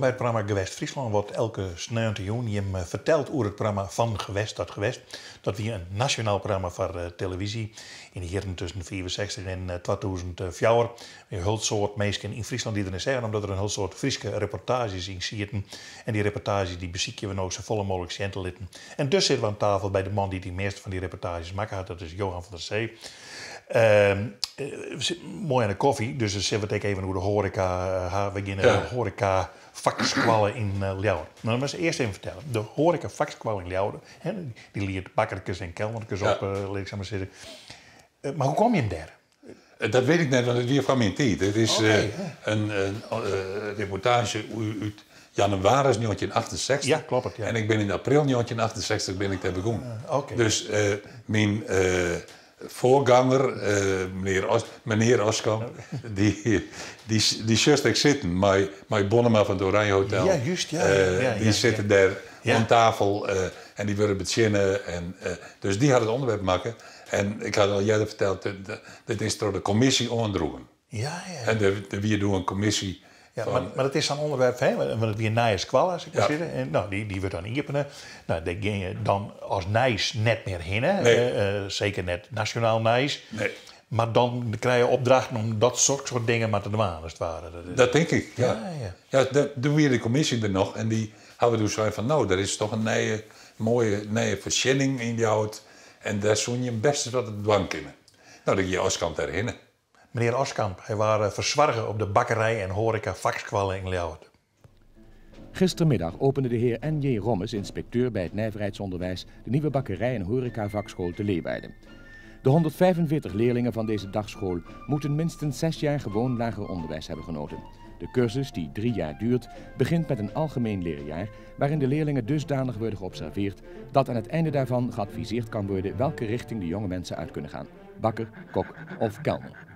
bij het programma Gewest Friesland wordt elke 19 juni verteld over het programma Van Gewest tot Gewest. Dat weer een nationaal programma voor televisie. In de jaren tussen 64 en 2004. Een heel soort mensen in Friesland die erin zeggen, omdat er een heel soort Friese reportages in zitten. En die reportages die bezieken we nog zo volle mogelijk centelitten. En dus zitten we aan tafel bij de man die meeste van die reportages maakt. Dat is Johan van der Zee. Mooi aan de koffie, dus dan zullen we het even hoe de horeca. We beginnen de horeca vakskwallen in Ljouweren. Nou, dan moet ik eerst even vertellen. De horeca vakskwallen in Ljouweren, die leert bakkertjes en kelnertjes op, laat ik zo maar zeggen. Maar hoe kom je hem daar? Dat weet ik net, want het weer van mijn tijd. Het is een reportage uit januari 1968. Ja, klopt. Ja. En ik ben in april 1968 ben ik daar begonnen. Dus mijn voorganger, meneer Oskam, die zust ik zitten met Bonnema van het Oranje Hotel. Ja, juist. Ja. Die zitten daar aan tafel en die willen beginnen. Dus die had het onderwerp maken. En ik had al eerder verteld, dit is door de commissie aandroegen. Ja. En we doen een commissie. Ja, maar het is zo'n onderwerp, want het weer nijs kwal, als ik maar zeggen. En nou, die wordt dan ingepenen. Nou, die ging je dan als nijs net meer heen. Nee. Zeker net nationaal nijs. Nee. Maar dan krijg je opdrachten om dat soort dingen maar te doen, als het ware. Dat denk ik, ja. Dan doen we de commissie er nog. En die hadden we dus van, nou, er is toch een mooie verschilling in die hout. En daar zoen je best wat het dwang kunnen. Nou, dan ging je Oskamp daarheen. Meneer Oskamp, hij was verzorger op de bakkerij en horeca vakskwallen in Ljouweren. Gistermiddag opende de heer N.J. Rommes, inspecteur bij het nijverheidsonderwijs, de nieuwe bakkerij en horeca vakschool te Leeuwarden. De 145 leerlingen van deze dagschool moeten minstens 6 jaar gewoon lager onderwijs hebben genoten. De cursus, die 3 jaar duurt, begint met een algemeen leerjaar waarin de leerlingen dusdanig worden geobserveerd dat aan het einde daarvan geadviseerd kan worden welke richting de jonge mensen uit kunnen gaan. Bakker, kok of kelner.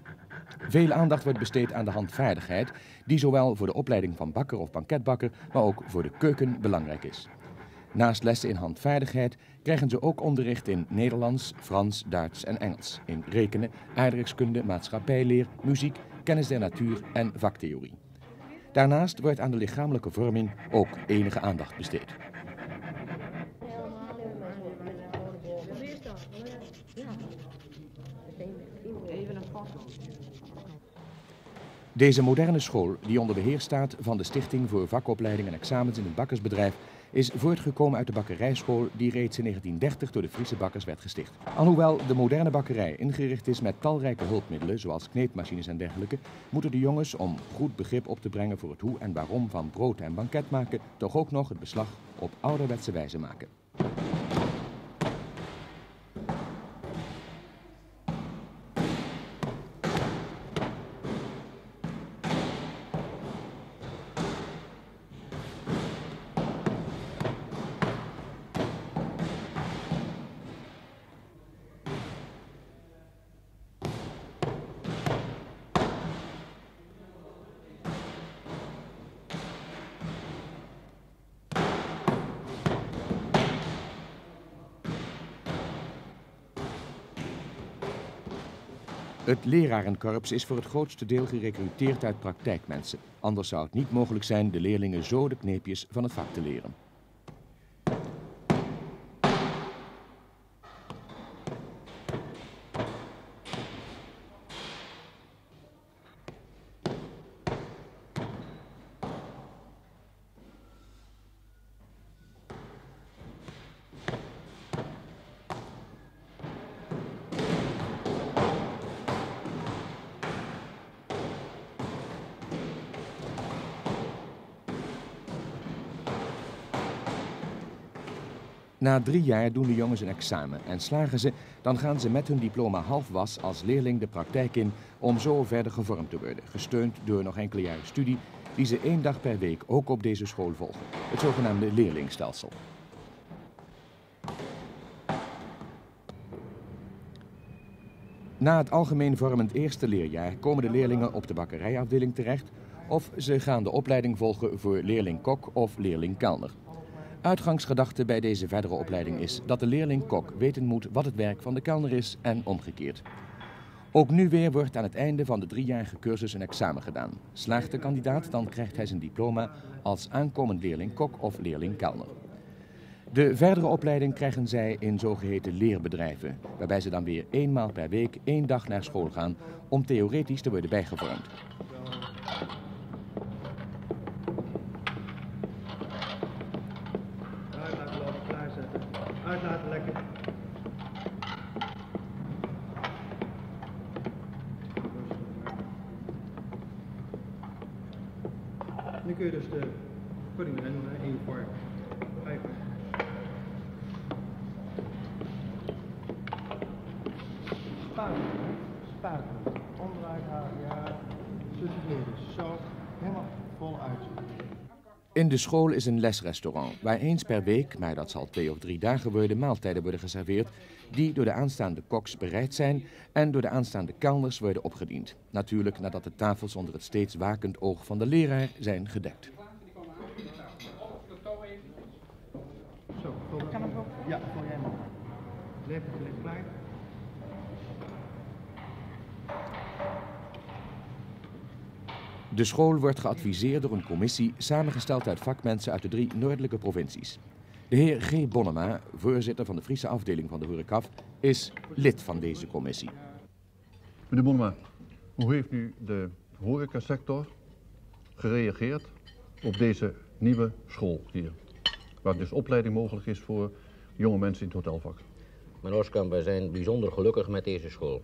Veel aandacht wordt besteed aan de handvaardigheid, die zowel voor de opleiding van bakker of banketbakker, maar ook voor de keuken belangrijk is. Naast lessen in handvaardigheid krijgen ze ook onderricht in Nederlands, Frans, Duits en Engels, in rekenen, aardrijkskunde, maatschappijleer, muziek, kennis der natuur en vaktheorie. Daarnaast wordt aan de lichamelijke vorming ook enige aandacht besteed. Deze moderne school, die onder beheer staat van de Stichting voor Vakopleiding en Examens in het Bakkersbedrijf, is voortgekomen uit de bakkerijschool die reeds in 1930 door de Friese bakkers werd gesticht. Alhoewel de moderne bakkerij ingericht is met talrijke hulpmiddelen, zoals kneedmachines en dergelijke, moeten de jongens, om goed begrip op te brengen voor het hoe en waarom van brood en banket maken, toch ook nog het beslag op ouderwetse wijze maken. Het lerarenkorps is voor het grootste deel gerekruteerd uit praktijkmensen. Anders zou het niet mogelijk zijn de leerlingen zo de kneepjes van het vak te leren. Na 3 jaar doen de jongens een examen en slagen ze, dan gaan ze met hun diploma halfwas als leerling de praktijk in om zo verder gevormd te worden, gesteund door nog enkele jaren studie die ze 1 dag per week ook op deze school volgen, het zogenaamde leerlingstelsel. Na het algemeen vormend eerste leerjaar komen de leerlingen op de bakkerijafdeling terecht of ze gaan de opleiding volgen voor leerling-kok of leerling-kelner. Uitgangsgedachte bij deze verdere opleiding is dat de leerling-kok weten moet wat het werk van de kelner is en omgekeerd. Ook nu weer wordt aan het einde van de 3-jarige cursus een examen gedaan. Slaagt de kandidaat, dan krijgt hij zijn diploma als aankomend leerling kok of leerling kelner. De verdere opleiding krijgen zij in zogeheten leerbedrijven, waarbij ze dan weer 1 maal per week 1 dag naar school gaan om theoretisch te worden bijgevormd. Uit laten lopen, klaarzetten. Uit laten lekker. Nu kun je dus de pudding erin doen, 1 vork. 5. Spuiten. Spuiten. Omdraaien halen, ja. Tussen dus. Zo. Helemaal voluit. In de school is een lesrestaurant, waar eens per week, maar dat zal 2 of 3 dagen worden, maaltijden worden geserveerd die door de aanstaande koks bereid zijn en door de aanstaande kelners worden opgediend. Natuurlijk nadat de tafels onder het steeds wakend oog van de leraar zijn gedekt. Zo, kan het ook? Ja, vul jij maar. Lepeltje ligt klaar. De school wordt geadviseerd door een commissie samengesteld uit vakmensen uit de 3 noordelijke provincies. De heer G. Bonnema, voorzitter van de Friese afdeling van de Horecaf, is lid van deze commissie. Meneer Bonnema, hoe heeft u de horecasector gereageerd op deze nieuwe school hier? Waar dus opleiding mogelijk is voor jonge mensen in het hotelvak. Meneer Oskamp, wij zijn bijzonder gelukkig met deze school.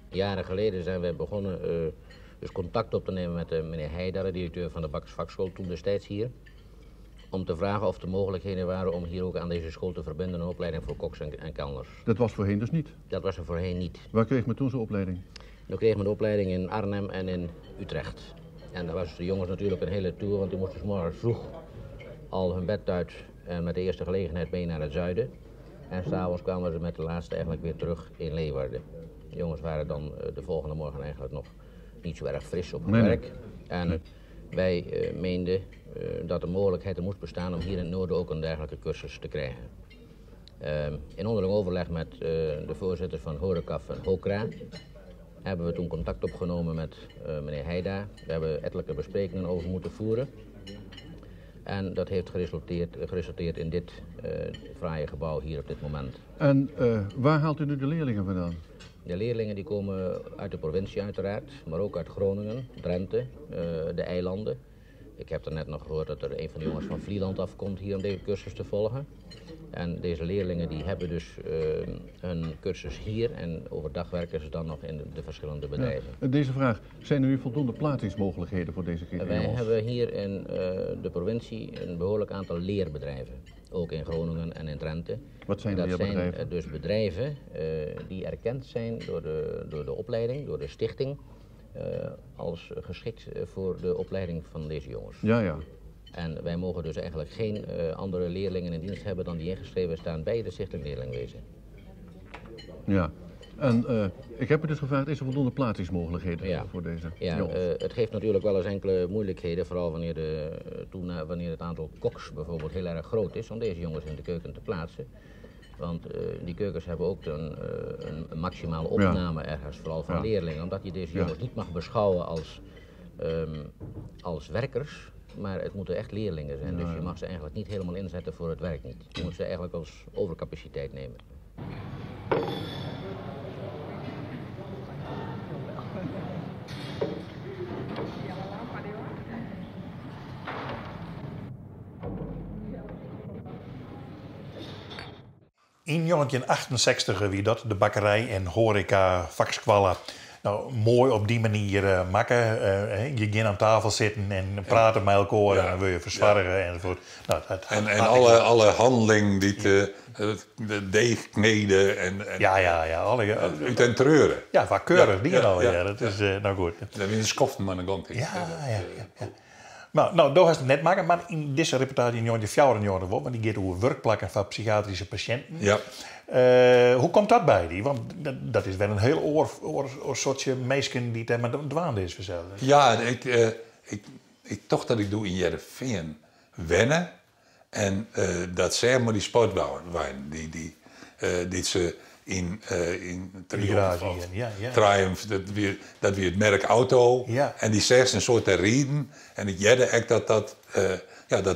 Jaren geleden zijn wij begonnen dus contact op te nemen met meneer Heidar, de directeur van de bakkersvakschool, toen destijds hier. Om te vragen of er mogelijkheden waren om hier ook aan deze school te verbinden een opleiding voor koks en kelners. Dat was voorheen dus niet? Dat was er voorheen niet. Waar kreeg men toen zo'n opleiding? Dan kreeg men de opleiding in Arnhem en in Utrecht. En daar was de jongens natuurlijk een hele tour, want die moesten 's morgens vroeg al hun bed uit en met de eerste gelegenheid mee naar het zuiden. En s'avonds kwamen ze met de laatste eigenlijk weer terug in Leeuwarden. De jongens waren dan de volgende morgen eigenlijk nog niet zo erg fris op het werk. En wij meenden dat de mogelijkheid er moest bestaan om hier in het noorden ook een dergelijke cursus te krijgen. In onderling overleg met de voorzitter van Horecaf en Hokra hebben we toen contact opgenomen met meneer Heida. We hebben ettelijke besprekingen over moeten voeren. En dat heeft geresulteerd in dit fraaie gebouw hier op dit moment. En waar haalt u nu de leerlingen vandaan? De leerlingen die komen uit de provincie uiteraard, maar ook uit Groningen, Drenthe, de eilanden. Ik heb er net nog gehoord dat er een van de jongens van Vlieland afkomt hier om deze cursus te volgen. En deze leerlingen die hebben dus hun cursus hier en overdag werken ze dan nog in de verschillende bedrijven. Ja, deze vraag, zijn er nu voldoende plaatsingsmogelijkheden voor deze kinderen? Wij hebben hier in de provincie een behoorlijk aantal leerbedrijven. Ook in Groningen en in Drenthe. Wat zijn leerbedrijven? Dat zijn dus bedrijven die erkend zijn door de opleiding, door de stichting, als geschikt voor de opleiding van deze jongens. Ja, ja. En wij mogen dus eigenlijk geen andere leerlingen in dienst hebben dan die ingeschreven staan bij de stichting leerlingwezen. Ja. En ik heb u dus gevraagd, is er voldoende plaatsingsmogelijkheden voor deze jongens? Het geeft natuurlijk wel eens enkele moeilijkheden, vooral wanneer, wanneer het aantal koks bijvoorbeeld heel erg groot is, om deze jongens in de keuken te plaatsen. Want die keukens hebben ook een maximale opname ergens, vooral van leerlingen, omdat je deze jongens niet mag beschouwen als werkers, maar het moeten echt leerlingen zijn. Dus je mag ze eigenlijk niet helemaal inzetten voor het werk niet. Je moet ze eigenlijk als overcapaciteit nemen. In 1968 wie dat, de bakkerij en horeca vakskwallen. Nou, mooi op die manier maken. Je gaat aan tafel zitten en praten met elkaar en dan wil je verzwargen enzovoort. Nou, en alle handeling, de deeg kneden en uit en treuren. Ja, vaak keurig dingen al. Ja, dat is nou goed. Dat is een schoften maar een gant. Ja. Nou, dat was het net maken, maar in deze reportage in 1994 want die gaat over werkplekken van psychiatrische patiënten. Ja. Hoe komt dat bij die? Want dat is wel een heel soortje meisken die het met dwaande is verzeld. Ja, ik toch dat ik doe in Jereveen wennen en dat zeg maar die sportbouwer die ze in Triumph. Garage, Triumph, dat weer het merk auto. Ja. En die zegt een soort te rieden. En ik jedde echt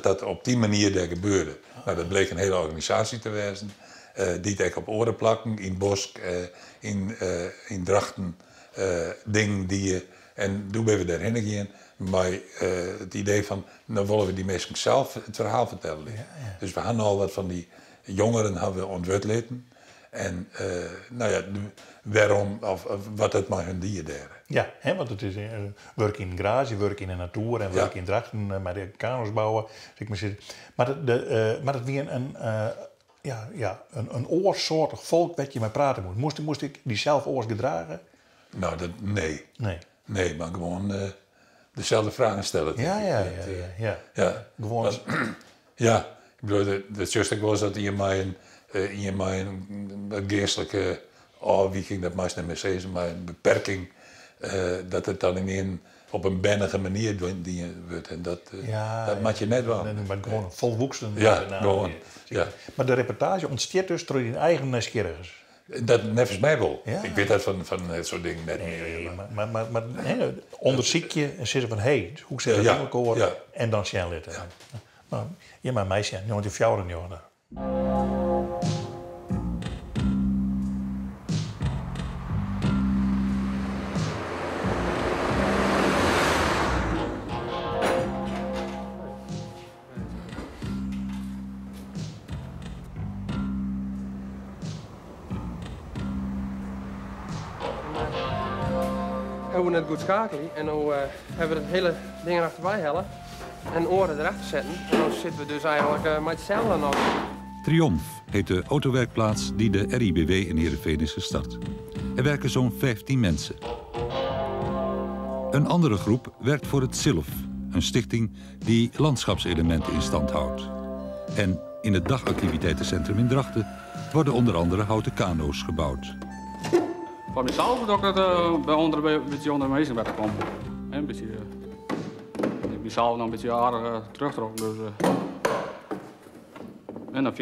dat op die manier daar gebeurde. Nou, dat bleek een hele organisatie te wezen. Die het op oren plakken, in Bosk, in Drachten, dingen die je... En toen ben we daarheen gegaan. Maar het idee van, dan willen we die mensen zelf het verhaal vertellen. Ja, ja. Dus we hadden al wat van die jongeren hebben we ontwikkeld. En waarom, of wat het maar hun dieren deden. Ja, hè, want het is werk in garage, werk in de natuur en werk in Drachten, met de kano's bouwen. Maar het weer een oorsoortig volk dat je mee praten moet. Moest ik die zelf oors gedragen? Nou, nee, maar gewoon dezelfde vragen stellen. Ja. Gewoon. Ja, ik bedoel, het juist was dat je mij een geestelijke afwijking, dat meest niet meer zeggen, maar een beperking, dat het dan op een bennige manier wordt. En dat mag je net wel. Maar gewoon volwoeksen. Ja, gewoon. Ja. Maar de reportage ontsteert dus door je eigen nieuwsgierigheid. Dat nevens mij wel. Ja. Ik weet dat van het soort dingen net meer. Maar onderzoek je en zitten van, hoe zit het in elkaar? Ja. En dan zien je het. Ja. Nou, maar mij zijn, jongen, die fjouwen jongen. We hebben net goed schakelen en nu hebben we het hele ding achterbij hellen en oren erachter zetten. En dan zitten we dus eigenlijk met hetzelfde nog. Triumph heet de autowerkplaats die de RIBW in Heerenveen is gestart. Er werken zo'n 15 mensen. Een andere groep werkt voor het SILF, een stichting die landschapselementen in stand houdt. En in het dagactiviteitencentrum in Drachten worden onder andere houten kano's gebouwd. Voor mezelf dat ik het bij een beetje onder mijn werd kwam. Een beetje, ik ben zelf nog een beetje aardig teruggetrokken. Dus, en dan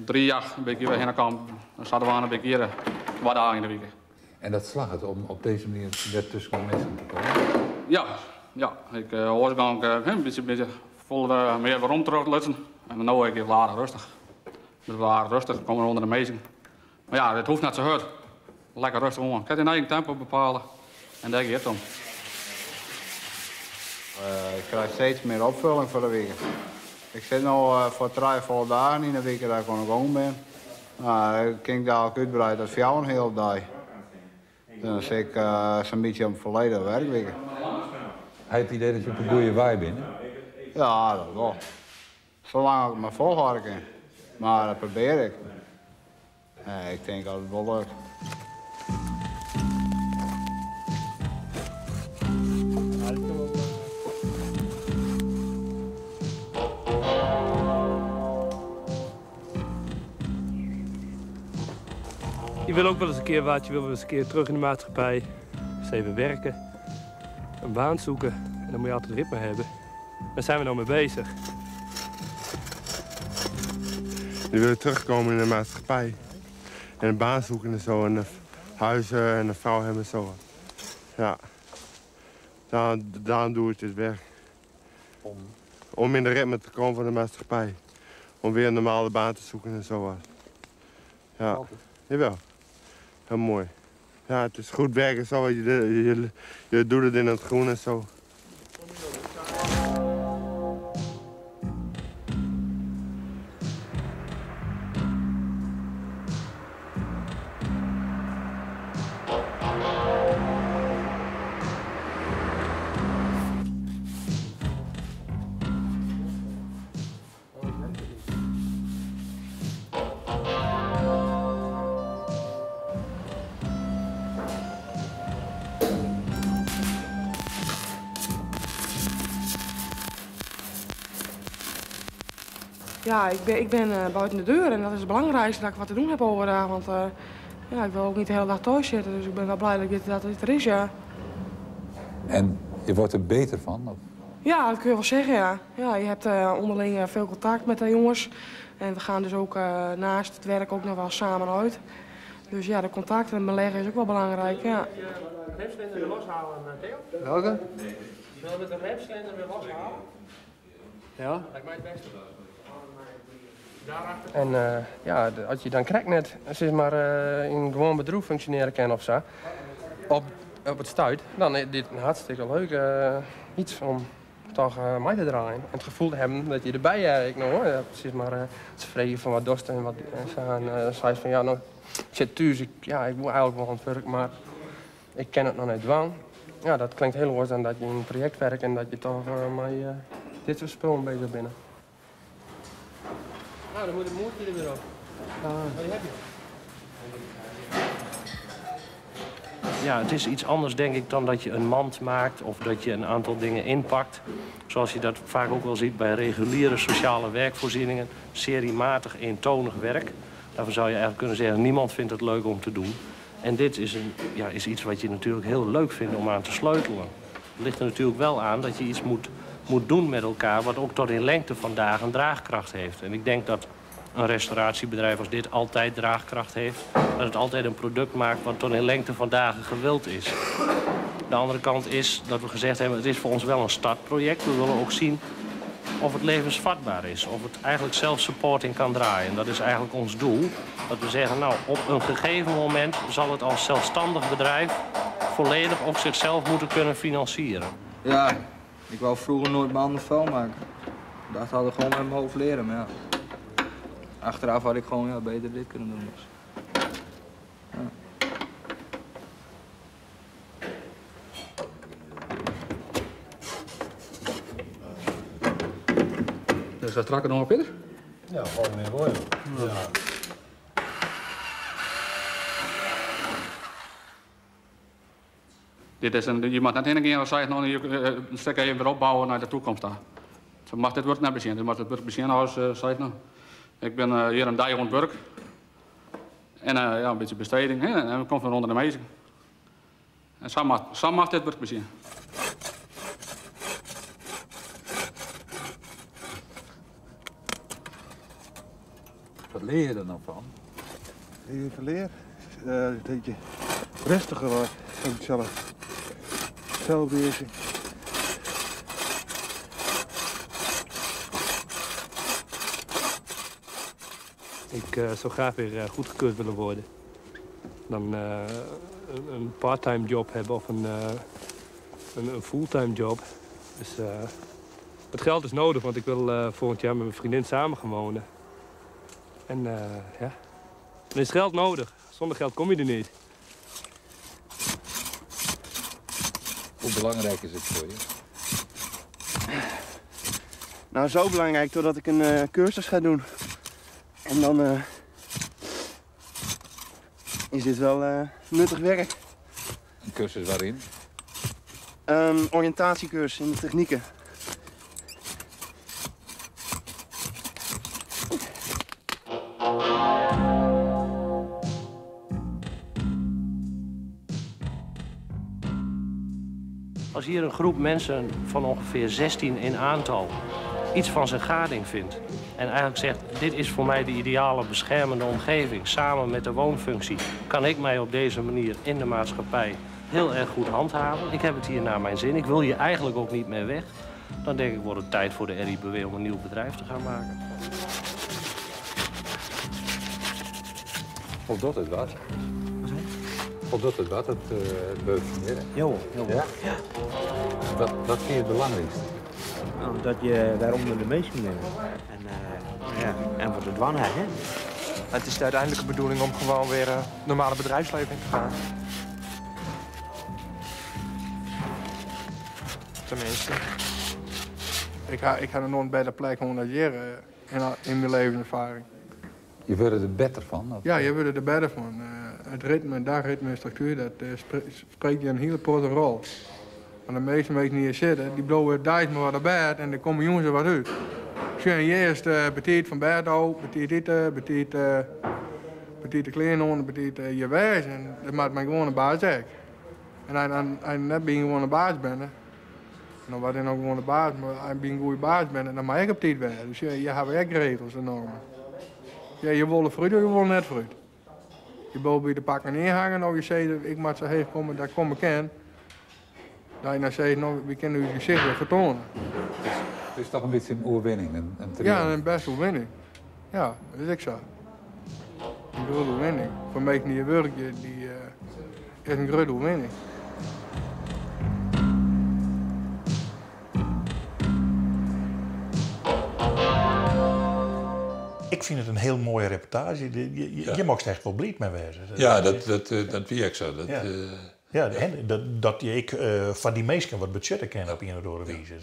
3 jaar een beetje weer heen kwam, dan zaten we aan een beetje hier 2 dagen in de week. En dat slaagt het om op deze manier weer tussen de mensen te komen? Ja. Ik oorsprong een beetje vol meer waarom terug te lussen. En dan heb ik het aardig rustig. Dus we aardig rustig, komen we onder de meesten. Maar ja, het hoeft net zo hard. Lekker rustig om. Ik kan je eigen tempo bepalen. En daar gaat het om. Ik krijg steeds meer opvulling voor de week. Ik zit nu voor 3 volle dagen in de week dat ik aan de gang ben. Nou, ik ging dadelijk uitbreiden tot 4 een hele dag. Dan zit ik zo'n beetje op een volledige werkweek. Heb je het idee dat je op een goede waai bent? Ja, dat wel. Zolang ik me volhouden kan. Maar dat probeer ik. Ik denk dat het wel lukt. Je wil ook wel eens een keer wat, je wil wel eens een keer terug in de maatschappij. Dus even werken, een baan zoeken en dan moet je altijd ritme hebben. Daar zijn we nou mee bezig. Je wil terugkomen in de maatschappij en een baan zoeken en zo en een huizen en een vrouw hebben en zo. Ja, daarom doe ik dit werk. Om in de ritme te komen van de maatschappij. Om weer een normale baan te zoeken en zo. Ja, jawel. Heel mooi. Ja, het is goed werken zo. Je doet het in het groen en zo. Ja, ik ben buiten de deur en dat is het belangrijkste dat ik wat te doen heb overdag. Want ik wil ook niet de hele dag thuis zitten, dus ik ben wel blij dat dit er is, ja. En je wordt er beter van? Of? Ja, dat kun je wel zeggen, ja. Ja, je hebt onderling veel contact met de jongens. En we gaan dus ook naast het werk ook nog wel samen uit. Dus ja, de contacten met beleggen is ook wel belangrijk, ja. De remslinder weer loshalen, Theo? Welke? Zullen we de remslinder weer loshalen? Ja. Lijkt mij het beste. En ja, als je dan krijgt net, zeg maar, in een gewoon bedrijf functioneren kan of zo, op het stuit, dan is dit een hartstikke leuk iets om toch mee te draaien. En het gevoel te hebben dat je erbij eigenlijk nog, precies maar te vregen van wat dorst en wat zo. En zei van ja, nou, ik zit thuis, ik wil eigenlijk wel aan het werk, maar ik ken het nog niet doen. Ja, dat klinkt heel anders dan dat je in een project werkt en dat je toch met dit soort spullen bezig bent. Nou, dan moet het moertje er weer op. Die heb je. Ja, het is iets anders denk ik dan dat je een mand maakt of dat je een aantal dingen inpakt. Zoals je dat vaak ook wel ziet bij reguliere sociale werkvoorzieningen. Seriematig, eentonig werk. Daarvan zou je eigenlijk kunnen zeggen, niemand vindt het leuk om te doen. En dit is iets wat je natuurlijk heel leuk vindt om aan te sleutelen. Het ligt er natuurlijk wel aan dat je iets moet doen met elkaar wat ook tot in lengte van dagen draagkracht heeft. En ik denk dat een restauratiebedrijf als dit altijd draagkracht heeft. Dat het altijd een product maakt wat tot in lengte van dagen gewild is. De andere kant is dat we gezegd hebben, het is voor ons wel een startproject. We willen ook zien of het levensvatbaar is. Of het eigenlijk self-supporting kan draaien. Dat is eigenlijk ons doel. Dat we zeggen, nou, op een gegeven moment zal het als zelfstandig bedrijf volledig ook zichzelf moeten kunnen financieren. Ja, ik wou vroeger nooit mijn handen vuil maken. Ik dacht, had ik gewoon met mijn hoofd leren, maar ja. Achteraf had ik gewoon beter dit kunnen doen. Dus. Ja. Dus dat strak er nog op, Peter? Ja, gewoon meneer Roy. Ja. Dit is je mag net heen gaan en zeggen, nou, je stuk even weer opbouwen naar de toekomst. Zo mag dit wordt net beginnen. Dit mag het wordt beginnen als zeg nou. Ik ben hier een Dijhond Burg. En ja, een beetje besteding. Hè? En we komen van onder de mezen. En zo mag dit wordt beginnen. Wat leer je er nou van? Ik leer dat je rustiger wordt van jezelf. Zelfbeheersing. Ik zou graag weer goedgekeurd willen worden. Dan een part-time job hebben of een fulltime job. Dus het geld is nodig, want ik wil volgend jaar met mijn vriendin samen gaan wonen. En ja, dan is geld nodig. Zonder geld kom je er niet. Hoe belangrijk is het voor je? Nou, zo belangrijk doordat ik een cursus ga doen. En dan is dit wel nuttig werk. Een cursus waarin? Een oriëntatiecursus in de technieken. Als hier een groep mensen van ongeveer 16 in aantal iets van zijn gading vindt en eigenlijk zegt, dit is voor mij de ideale beschermende omgeving, samen met de woonfunctie, kan ik mij op deze manier in de maatschappij heel erg goed handhaven. Ik heb het hier naar mijn zin, ik wil hier eigenlijk ook niet meer weg. Dan denk ik, wordt het tijd voor de RIBW om een nieuw bedrijf te gaan maken. Voldoet het wat? Voldoet het wat, het functioneren? Jo. Ja? Wat vind je het belangrijkste? Nou, dat je daaronder de meesten bent. En wat het dwan hè? Het is de uiteindelijke bedoeling om gewoon weer normale bedrijfsleven in te gaan. Tenminste. Ik ga er nooit bij de plek 100 jaar in mijn levenservaring. Je wordt er beter van? Of? Ja, je wordt er beter van. Het ritme, dagritme en structuur, dat spreekt je een hele grote rol. Want de meeste mensen hier zitten, die blowen thuis maar wat naar bed en dan komen jongens er wat uit. Schön eerst betiet van bed op, betiet eten, betiet de kleren onder, betiet je wijs. En dat maakt mij gewoon een baas zijn. En als je net gewoon een baas bent, dan wat je nog gewoon een baas, maar als je een goede baas bent, dan mag ik op tijd werken. Dus je hebt echt regels en normen. Ja, je wil fruit of je wil net fruit. Je wil bij de pakken neerhangen, of je zegt, ik moet zo heen komen, daar kom ik in. Dat je dan zegt, nou, we kunnen je gezicht weer vertonen. Het is toch een beetje een overwinning? Ja, een beste overwinning. Ja, dat is ik zo. Een grote overwinning. Voor mij niet werk, die is een grote overwinning. Ik vind het een heel mooie reportage. Je mag er echt wel blij mee wezen. Ja, dat wie ik zo. Dat ik van die mensen wat budgetten ken op een of andere wijze.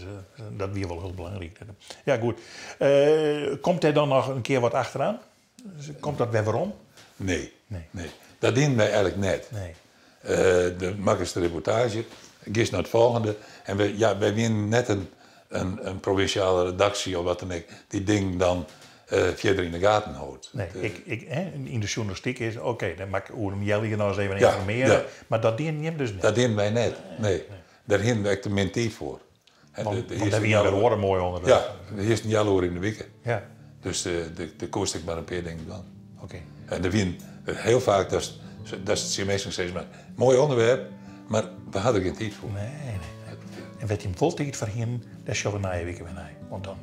Dat weer wel heel belangrijk. Ja, goed. Komt er dan nog een keer wat achteraan? Komt dat weer waarom? Nee. Dat dienen wij eigenlijk net. Dan maken ze de reportage, gist naar het volgende. En wij winnen net een provinciale redactie of wat dan ook, die ding dan verder in de gaten houdt. Nee, in de journalistiek is oké, dan mag ik Jelly nou eens even informeren. Ja. Maar dat dienen je dus niet. Dat dienen wij net. Nee. Daar hebben wij de mentie voor. Want daar hebben we woorden mooi onder. Ja, er is een jaloer in de week. Ja. Dus de kost ik maar een paar dingen dan. Oké. En de win heel vaak, dat is het meestal steeds maar mooi onderwerp, maar we hadden er geen tijd voor. Nee. En werd hij vol tijd voor hem, dat zullen we na je weken weer naar. Want dan.